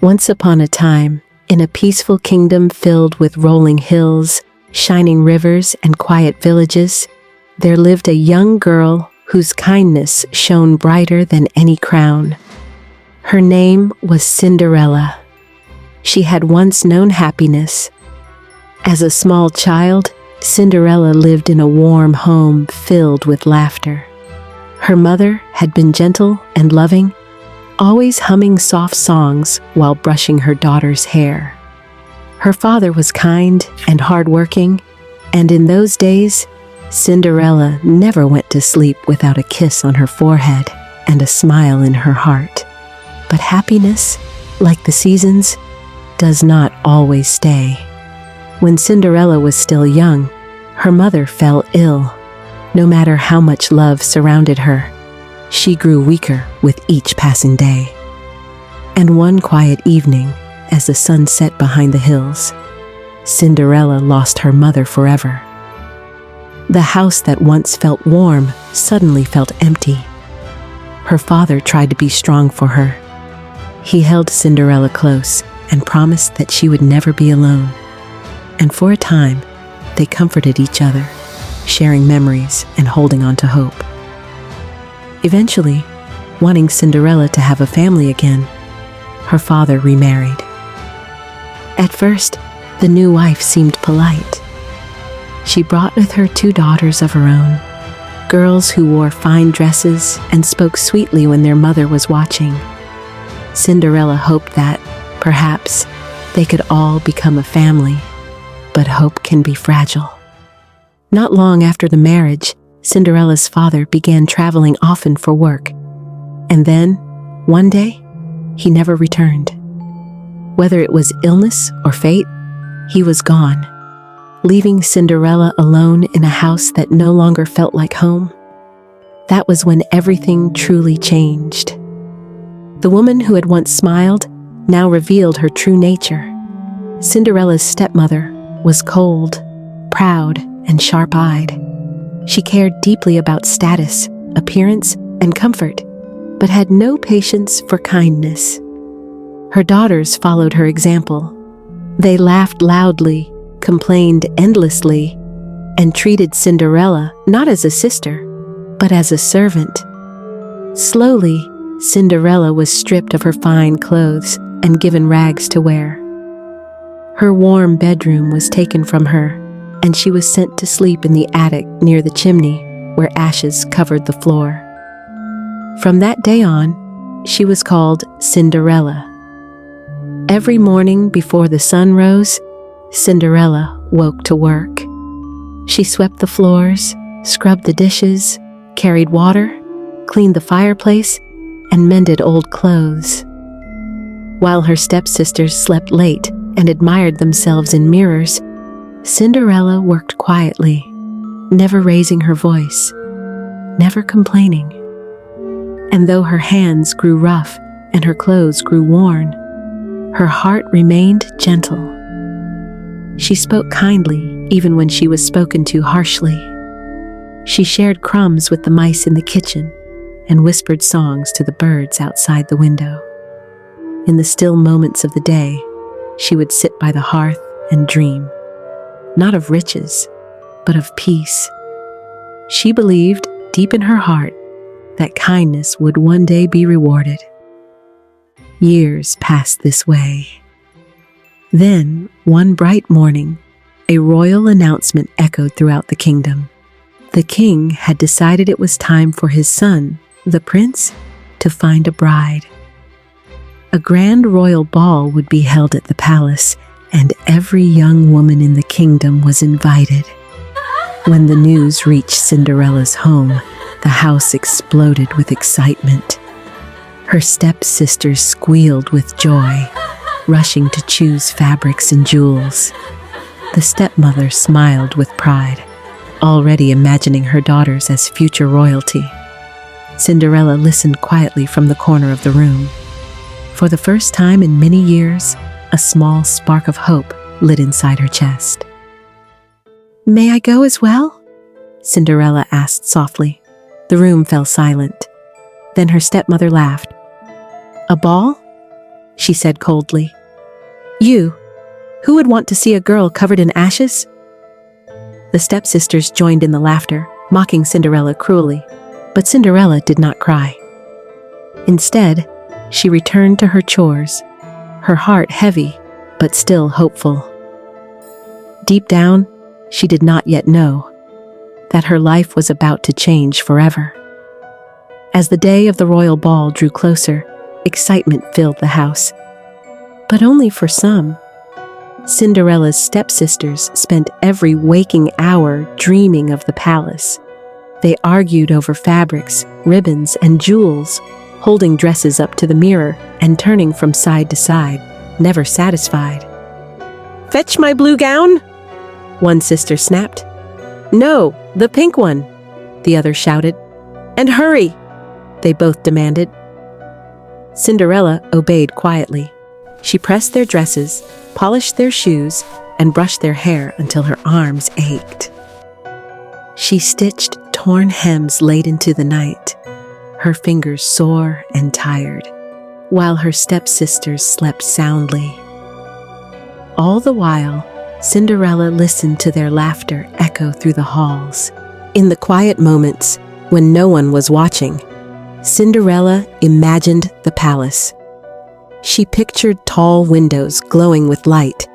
Once upon a time, in a peaceful kingdom filled with rolling hills, shining rivers, and quiet villages, there lived a young girl whose kindness shone brighter than any crown. Her name was Cinderella. She had once known happiness. As a small child, Cinderella lived in a warm home filled with laughter. Her mother had been gentle and loving, always humming soft songs while brushing her daughter's hair. Her father was kind and hardworking, and in those days, Cinderella never went to sleep without a kiss on her forehead and a smile in her heart. But happiness, like the seasons, does not always stay. When Cinderella was still young, her mother fell ill. No matter how much love surrounded her, she grew weaker with each passing day. And one quiet evening, as the sun set behind the hills, Cinderella lost her mother forever. The house that once felt warm suddenly felt empty. Her father tried to be strong for her. He held Cinderella close and promised that she would never be alone. And for a time, they comforted each other, sharing memories and holding on to hope. Eventually, wanting Cinderella to have a family again, her father remarried. At first, the new wife seemed polite. She brought with her 2 daughters of her own, girls who wore fine dresses and spoke sweetly when their mother was watching. Cinderella hoped that, perhaps, they could all become a family, but hope can be fragile. Not long after the marriage, Cinderella's father began traveling often for work, and then, one day, he never returned. Whether it was illness or fate, he was gone, leaving Cinderella alone in a house that no longer felt like home. That was when everything truly changed. The woman who had once smiled now revealed her true nature. Cinderella's stepmother was cold, proud, and sharp-eyed. She cared deeply about status, appearance, and comfort, but had no patience for kindness. Her daughters followed her example. They laughed loudly, complained endlessly, and treated Cinderella not as a sister, but as a servant. Slowly, Cinderella was stripped of her fine clothes and given rags to wear. Her warm bedroom was taken from her, and she was sent to sleep in the attic near the chimney, where ashes covered the floor. From that day on, she was called Cinderella. Every morning before the sun rose, Cinderella woke to work. She swept the floors, scrubbed the dishes, carried water, cleaned the fireplace, and mended old clothes. While her stepsisters slept late and admired themselves in mirrors, Cinderella worked quietly, never raising her voice, never complaining. And though her hands grew rough and her clothes grew worn, her heart remained gentle. She spoke kindly even when she was spoken to harshly. She shared crumbs with the mice in the kitchen and whispered songs to the birds outside the window. In the still moments of the day, she would sit by the hearth and dream, not of riches, but of peace. She believed, deep in her heart, that kindness would one day be rewarded. Years passed this way. Then, one bright morning, a royal announcement echoed throughout the kingdom. The king had decided it was time for his son, the prince, to find a bride. A grand royal ball would be held at the palace, and every young woman in the kingdom was invited. When the news reached Cinderella's home, the house exploded with excitement. Her stepsisters squealed with joy, rushing to choose fabrics and jewels. The stepmother smiled with pride, already imagining her daughters as future royalty. Cinderella listened quietly from the corner of the room. For the first time in many years, a small spark of hope lit inside her chest. "May I go as well?" Cinderella asked softly. The room fell silent. Then her stepmother laughed. "A ball? she said coldly. You? Who would want to see a girl covered in ashes? The stepsisters joined in the laughter, mocking Cinderella cruelly, but Cinderella did not cry. Instead, she returned to her chores, her heart heavy, but still hopeful. Deep down, she did not yet know that her life was about to change forever. As the day of the royal ball drew closer, excitement filled the house. But only for some. Cinderella's stepsisters spent every waking hour dreaming of the palace. They argued over fabrics, ribbons, and jewels, holding dresses up to the mirror and turning from side to side, never satisfied. "Fetch my blue gown!" one sister snapped. "No, the pink one," the other shouted. "And hurry!" they both demanded. Cinderella obeyed quietly. She pressed their dresses, polished their shoes, and brushed their hair until her arms ached. She stitched torn hems late into the night, her fingers sore and tired, while her stepsisters slept soundly. All the while, Cinderella listened to their laughter echo through the halls. In the quiet moments, when no one was watching, Cinderella imagined the palace. She pictured tall windows glowing with light,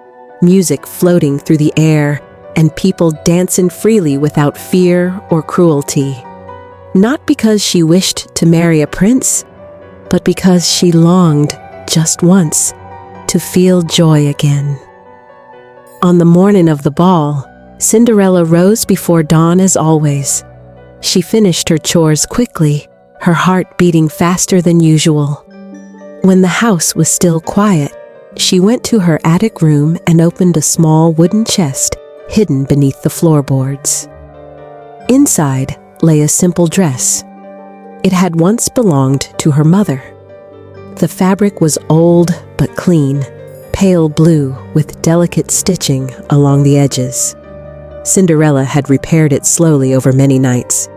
music floating through the air, and people dancing freely without fear or cruelty. Not because she wished to marry a prince, but because she longed, just once, to feel joy again. On the morning of the ball, Cinderella rose before dawn as always. She finished her chores quickly, her heart beating faster than usual. When the house was still quiet, she went to her attic room and opened a small wooden chest hidden beneath the floorboards. Inside lay a simple dress. It had once belonged to her mother. The fabric was old but clean, pale blue with delicate stitching along the edges. Cinderella had repaired it slowly over many nights,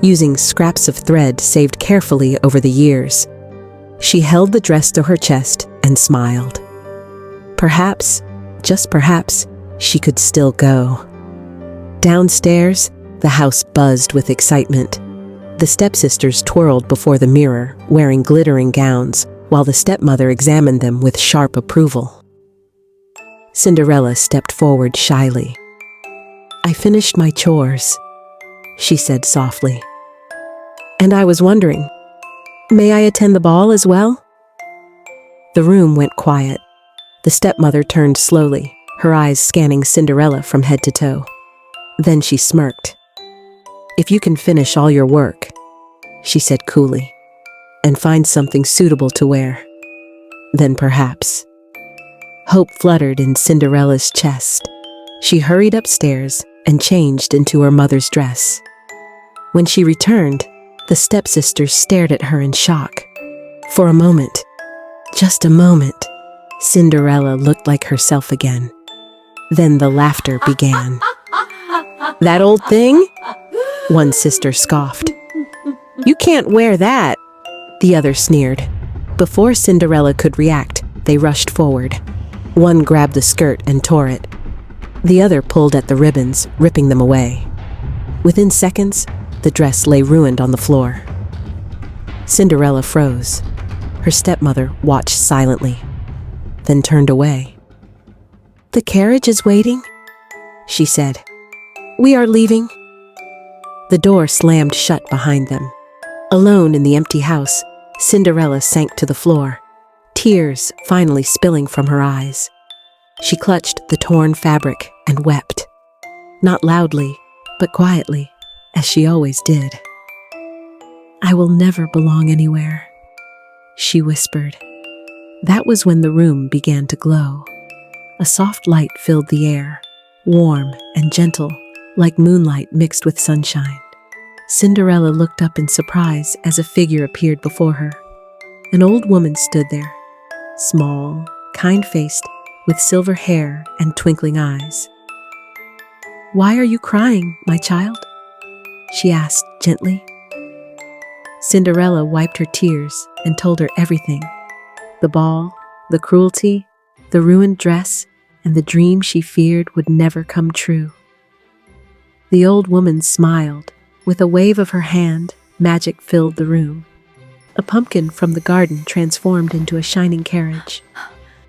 using scraps of thread saved carefully over the years. She held the dress to her chest and smiled. Perhaps, just perhaps, she could still go. Downstairs, the house buzzed with excitement. The stepsisters twirled before the mirror, wearing glittering gowns, while the stepmother examined them with sharp approval. Cinderella stepped forward shyly. "I finished my chores," she said softly. "And I was wondering, may I attend the ball as well?" The room went quiet. The stepmother turned slowly, her eyes scanning Cinderella from head to toe. Then she smirked. "If you can finish all your work," she said coolly, "and find something suitable to wear, then perhaps." Hope fluttered in Cinderella's chest. She hurried upstairs and changed into her mother's dress. When she returned, the stepsisters stared at her in shock. For a moment, just a moment, Cinderella looked like herself again. Then the laughter began. "That old thing?" one sister scoffed. "You can't wear that," the other sneered. Before Cinderella could react, they rushed forward. One grabbed the skirt and tore it. The other pulled at the ribbons, ripping them away. Within seconds, the dress lay ruined on the floor. Cinderella froze. Her stepmother watched silently, then turned away. "The carriage is waiting," she said. "We are leaving." The door slammed shut behind them. Alone in the empty house, Cinderella sank to the floor, tears finally spilling from her eyes. She clutched the torn fabric and wept, not loudly, but quietly, as she always did. "I will never belong anywhere," she whispered. That was when the room began to glow. A soft light filled the air, warm and gentle, like moonlight mixed with sunshine. Cinderella looked up in surprise as a figure appeared before her. An old woman stood there, small, kind-faced, with silver hair and twinkling eyes. "Why are you crying, my child?" she asked gently. Cinderella wiped her tears and told her everything: the ball, the cruelty, the ruined dress, and the dream she feared would never come true. The old woman smiled. With a wave of her hand, magic filled the room. A pumpkin from the garden transformed into a shining carriage.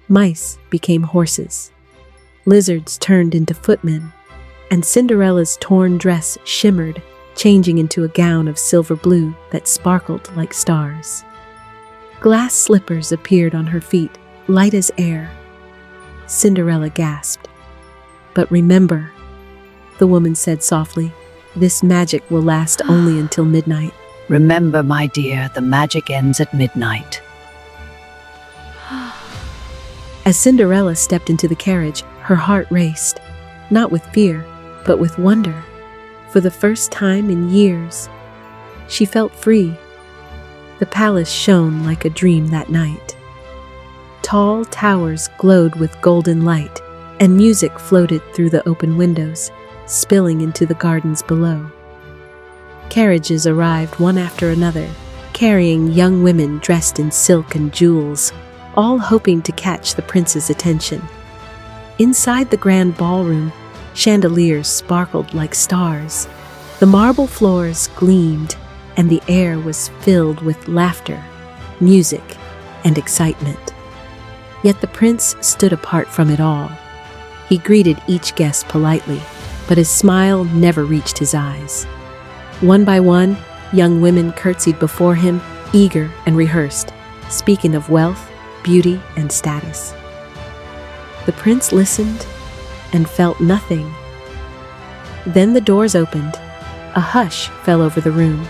Mice became horses. Lizards turned into footmen, and Cinderella's torn dress shimmered, changing into a gown of silver blue that sparkled like stars. Glass slippers appeared on her feet, light as air. Cinderella gasped. "But remember," the woman said softly, "this magic will last only until midnight." Remember, my dear, the magic ends at midnight. As Cinderella stepped into the carriage, her heart raced, not with fear, but with wonder. For the first time in years, she felt free. The palace shone like a dream that night. Tall towers glowed with golden light, and music floated through the open windows, spilling into the gardens below. Carriages arrived one after another, carrying young women dressed in silk and jewels, all hoping to catch the prince's attention. Inside the grand ballroom, chandeliers sparkled like stars. The marble floors gleamed, and the air was filled with laughter, music, and excitement. Yet the prince stood apart from it all. He greeted each guest politely, but his smile never reached his eyes. One by one, young women curtsied before him, eager and rehearsed, speaking of wealth, beauty, and status. The prince listened and felt nothing. Then the doors opened. A hush fell over the room.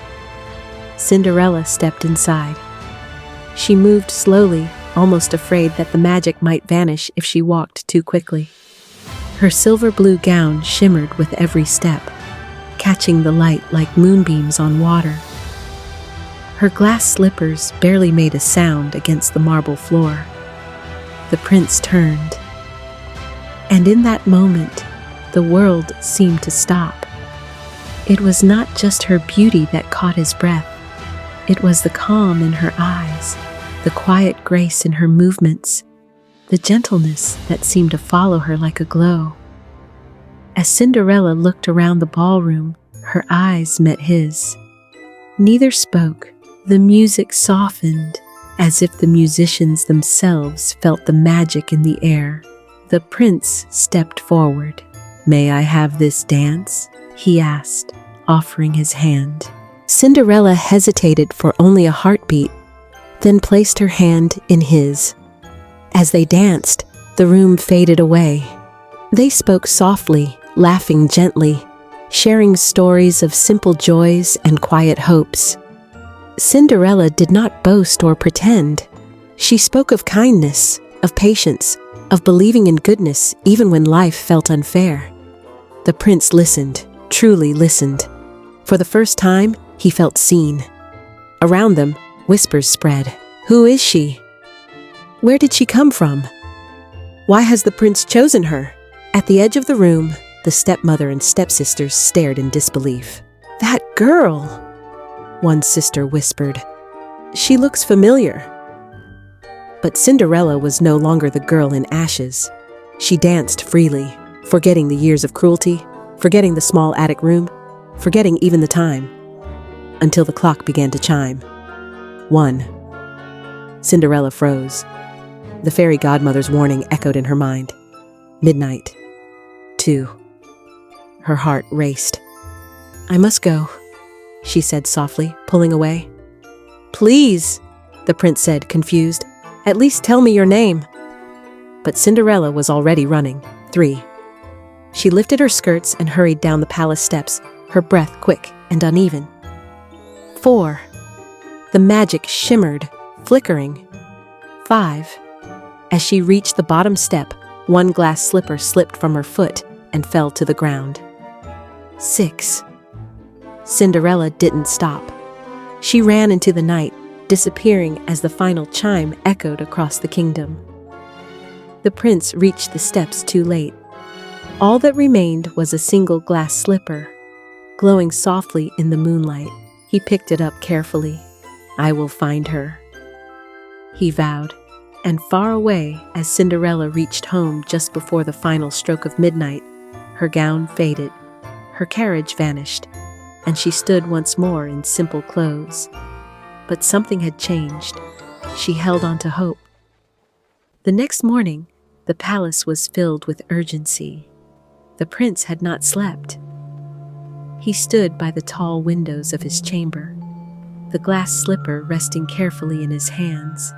Cinderella stepped inside. She moved slowly, almost afraid that the magic might vanish if she walked too quickly. Her silver blue gown shimmered with every step, catching the light like moonbeams on water. Her glass slippers barely made a sound against the marble floor. The prince turned. And in that moment, the world seemed to stop. It was not just her beauty that caught his breath. It was the calm in her eyes, the quiet grace in her movements, the gentleness that seemed to follow her like a glow. As Cinderella looked around the ballroom, her eyes met his. Neither spoke. The music softened, as if the musicians themselves felt the magic in the air. The prince stepped forward. "May I have this dance?" he asked, offering his hand. Cinderella hesitated for only a heartbeat, then placed her hand in his. As they danced, the room faded away. They spoke softly, laughing gently, sharing stories of simple joys and quiet hopes. Cinderella did not boast or pretend. She spoke of kindness, of patience, of believing in goodness even when life felt unfair. The prince listened, truly listened. For the first time, he felt seen. Around them, whispers spread. Who is she? Where did she come from? Why has the prince chosen her? At the edge of the room, the stepmother and stepsisters stared in disbelief. "That girl," one sister whispered. "She looks familiar." But Cinderella was no longer the girl in ashes. She danced freely, forgetting the years of cruelty, forgetting the small attic room, forgetting even the time, until the clock began to chime. 1. Cinderella froze. The fairy godmother's warning echoed in her mind. Midnight. 2. Her heart raced. "I must go," she said softly, pulling away. "Please," the prince said, confused. "At least tell me your name." But Cinderella was already running. 3. She lifted her skirts and hurried down the palace steps, her breath quick and uneven. 4. The magic shimmered, flickering. 5. As she reached the bottom step, one glass slipper slipped from her foot and fell to the ground. 6. Cinderella didn't stop. She ran into the night, disappearing as the final chime echoed across the kingdom. The prince reached the steps too late. All that remained was a single glass slipper, glowing softly in the moonlight. He picked it up carefully. "I will find her," he vowed. And far away, as Cinderella reached home just before the final stroke of midnight, her gown faded, her carriage vanished, and she stood once more in simple clothes. But something had changed. She held on to hope. The next morning, the palace was filled with urgency. The prince had not slept. He stood by the tall windows of his chamber, the glass slipper resting carefully in his hands.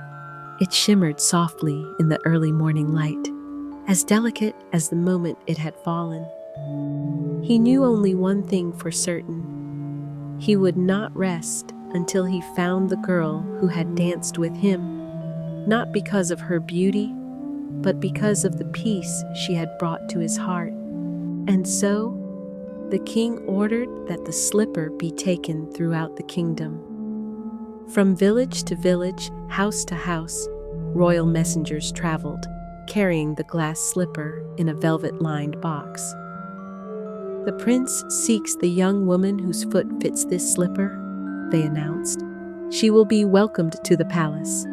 It shimmered softly in the early morning light, as delicate as the moment it had fallen. He knew only one thing for certain. He would not rest until he found the girl who had danced with him, not because of her beauty, but because of the peace she had brought to his heart. And so, the king ordered that the slipper be taken throughout the kingdom. From village to village, house to house, royal messengers traveled, carrying the glass slipper in a velvet-lined box. "The prince seeks the young woman whose foot fits this slipper," they announced. "She will be welcomed to the palace."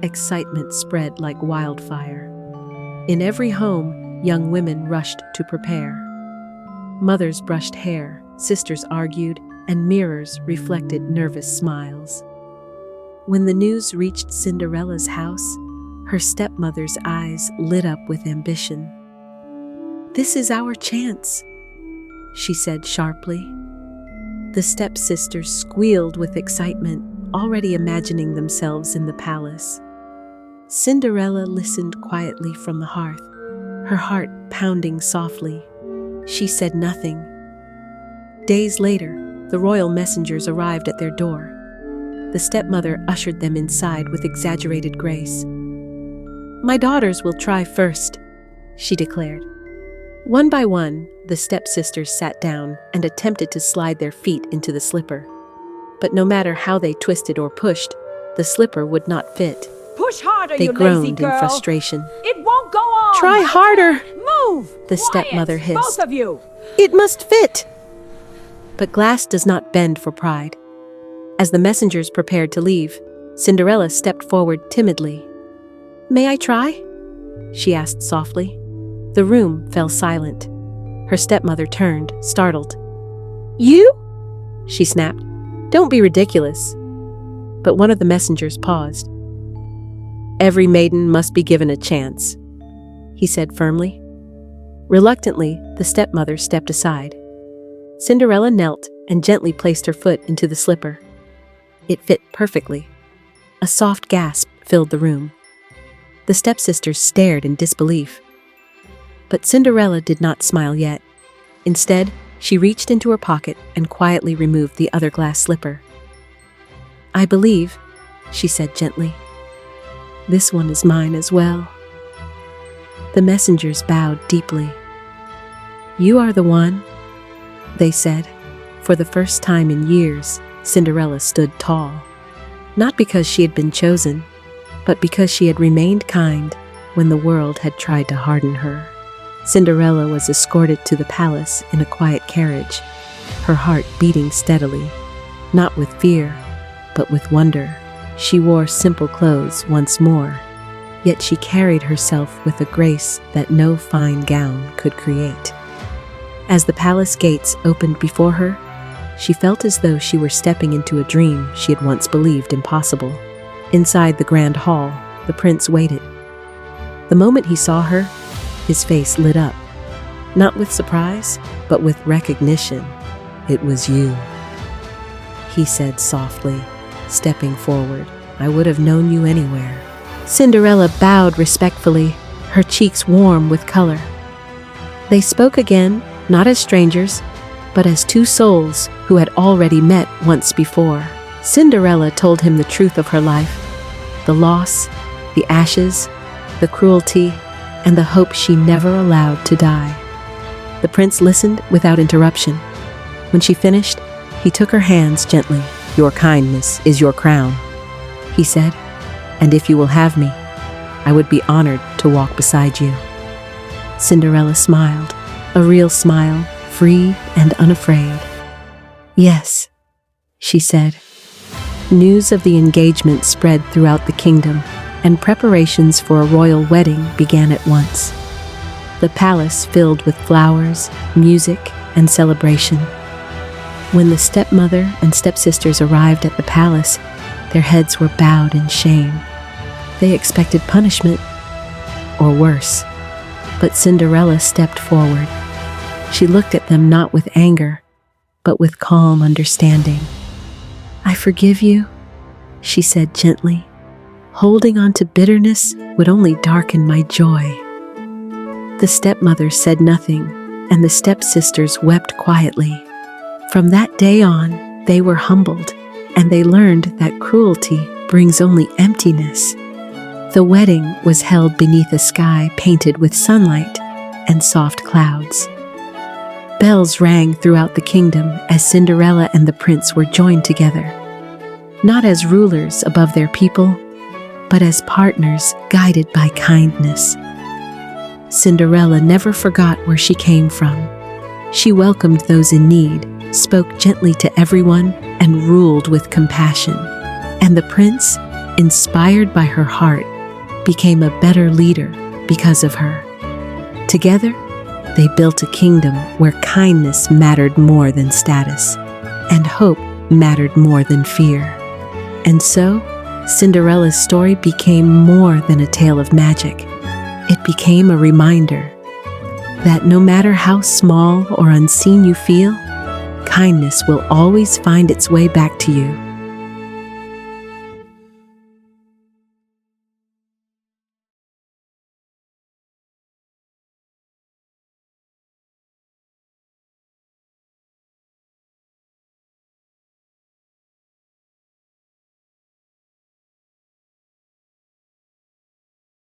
Excitement spread like wildfire. In every home, young women rushed to prepare. Mothers brushed hair, sisters argued, and mirrors reflected nervous smiles. When the news reached Cinderella's house, her stepmother's eyes lit up with ambition. "This is our chance," she said sharply. The stepsisters squealed with excitement, already imagining themselves in the palace. Cinderella listened quietly from the hearth, her heart pounding softly. She said nothing. Days later, the royal messengers arrived at their door. The stepmother ushered them inside with exaggerated grace. "My daughters will try first," she declared. One by one, the stepsisters sat down and attempted to slide their feet into the slipper. But no matter how they twisted or pushed, the slipper would not fit. "Push harder, They you lazy groaned girl. in frustration. It won't go on. "Try harder!" Move! the Quiet, stepmother hissed. both of you. "It must fit!" But glass does not bend for pride. As the messengers prepared to leave, Cinderella stepped forward timidly. "May I try?" she asked softly. The room fell silent. Her stepmother turned, startled. "You?" she snapped. "Don't be ridiculous." But one of the messengers paused. "Every maiden must be given a chance," he said firmly. Reluctantly, the stepmother stepped aside. Cinderella knelt and gently placed her foot into the slipper. It fit perfectly. A soft gasp filled the room. The stepsisters stared in disbelief. But Cinderella did not smile yet. Instead, she reached into her pocket and quietly removed the other glass slipper. "I believe," she said gently. "This one is mine as well." The messengers bowed deeply. "You are the one," they said. For the first time in years, Cinderella stood tall. Not because she had been chosen, but because she had remained kind when the world had tried to harden her. Cinderella was escorted to the palace in a quiet carriage, her heart beating steadily, not with fear, but with wonder. She wore simple clothes once more, yet she carried herself with a grace that no fine gown could create. As the palace gates opened before her, she felt as though she were stepping into a dream she had once believed impossible. Inside the grand hall, the prince waited. The moment he saw her, his face lit up, not with surprise, but with recognition. "It was you," he said softly, stepping forward. "I would have known you anywhere." Cinderella bowed respectfully, her cheeks warm with color. They spoke again, not as strangers, but as two souls who had already met once before. Cinderella told him the truth of her life, the loss, the ashes, the cruelty, and the hope she never allowed to die. The prince listened without interruption. When she finished, he took her hands gently. "Your kindness is your crown," he said, "and if you will have me, I would be honored to walk beside you." Cinderella smiled, a real smile, free and unafraid. "Yes," she said. News of the engagement spread throughout the kingdom. and preparations for a royal wedding began at once. The palace filled with flowers, music, and celebration. When the stepmother and stepsisters arrived at the palace, their heads were bowed in shame. They expected punishment, or worse. But Cinderella stepped forward. She looked at them not with anger, but with calm understanding. "I forgive you," she said gently. "Holding on to bitterness would only darken my joy." The stepmother said nothing, and the stepsisters wept quietly. From that day on, they were humbled, and they learned that cruelty brings only emptiness. The wedding was held beneath a sky painted with sunlight and soft clouds. Bells rang throughout the kingdom as Cinderella and the prince were joined together, not as rulers above their people, but as partners guided by kindness. Cinderella never forgot where she came from. She welcomed those in need, spoke gently to everyone, and ruled with compassion. And the prince, inspired by her heart, became a better leader because of her. Together, they built a kingdom where kindness mattered more than status, and hope mattered more than fear. And so, Cinderella's story became more than a tale of magic. It became a reminder that no matter how small or unseen you feel, kindness will always find its way back to you.